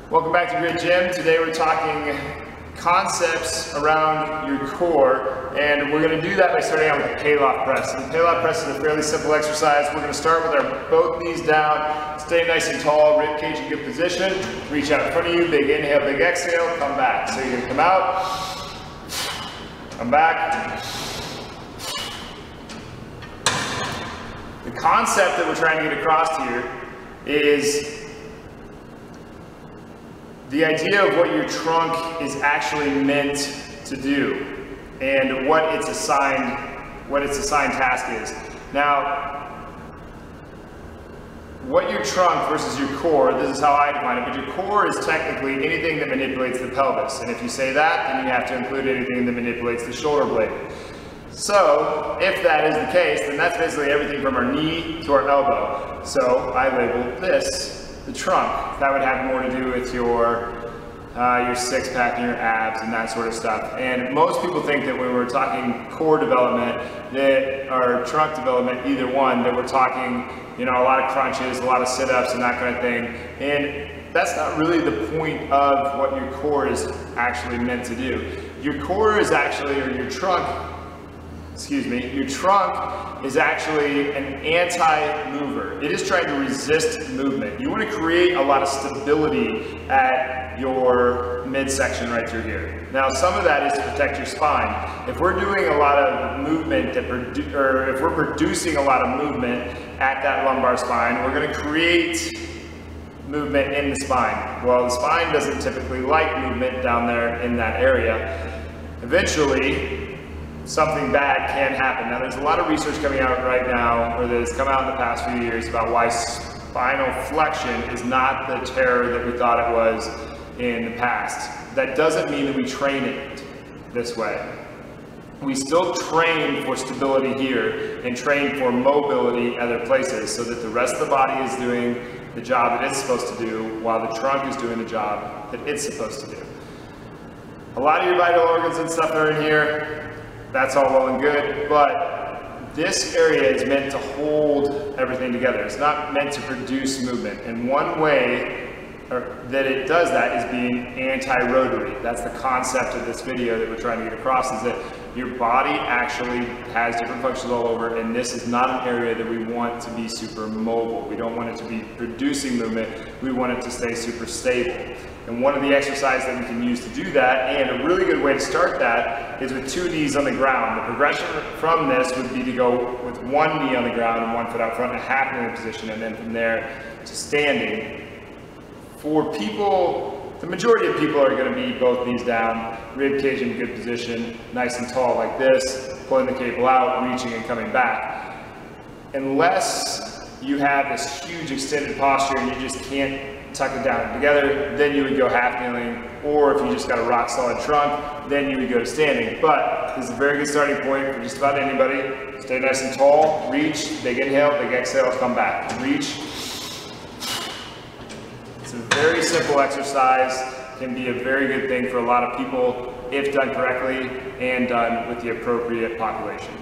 Welcome back to Grid Gym. Today we're talking concepts around your core, and we're going to do that by starting out with the Pallof Press. And the Pallof Press is a fairly simple exercise. We're going to start with our both knees down, stay nice and tall, rib cage in good position, reach out in front of you, big inhale, big exhale, come back. So you're going to come out, come back. The concept that we're trying to get across here is the idea of what your trunk is actually meant to do and what its assigned task is. Now, what your trunk versus your core, this is how I define it, but your core is technically anything that manipulates the pelvis. And if you say that, then you have to include anything that manipulates the shoulder blade. So, if that is the case, then that's basically everything from our knee to our elbow. So, I label this the trunk. That would have more to do with your six-pack and your abs and that sort of stuff. And most people think that when we're talking core development, or trunk development, either one, that we're talking, a lot of crunches, a lot of sit-ups and that kind of thing. And that's not really the point of what your core is actually meant to do. Your core is actually, or your trunk is actually an anti-mover. It is trying to resist movement. You want to create a lot of stability at your midsection right through here. Now, some of that is to protect your spine. If we're doing a lot of movement, or if we're producing a lot of movement at that lumbar spine, we're going to create movement in the spine. Well, the spine doesn't typically like movement down there in that area. Eventually, something bad can happen. Now, there's a lot of research coming out right now, or that has come out in the past few years, about why spinal flexion is not the terror that we thought it was in the past. That doesn't mean that we train it this way. We still train for stability here and train for mobility other places, so that the rest of the body is doing the job that it's supposed to do, while the trunk is doing the job that it's supposed to do. A lot of your vital organs and stuff are in here. That's all well and good, but this area is meant to hold everything together. It's not meant to produce movement. And one way that it does that is being anti-rotary. That's the concept of this video that we're trying to get across, is that your body actually has different functions all over, and this is not an area that we want to be super mobile. We don't want it to be producing movement. We want it to stay super stable. And one of the exercises that we can use to do that, and a really good way to start that, is with two knees on the ground. The progression from this would be to go with one knee on the ground and one foot out front in a half kneeling position, and then from there to standing. For people, the majority of people are going to be both knees down, rib cage in good position, nice and tall like this, pulling the cable out, reaching and coming back. Unless you have this huge extended posture and you just can't tuck it down together, then you would go half kneeling, or if you just got a rock solid trunk, then you would go to standing. But this is a very good starting point for just about anybody. Stay nice and tall, reach, big inhale, big exhale, come back, reach. It's a very simple exercise, can be a very good thing for a lot of people if done correctly and done with the appropriate population.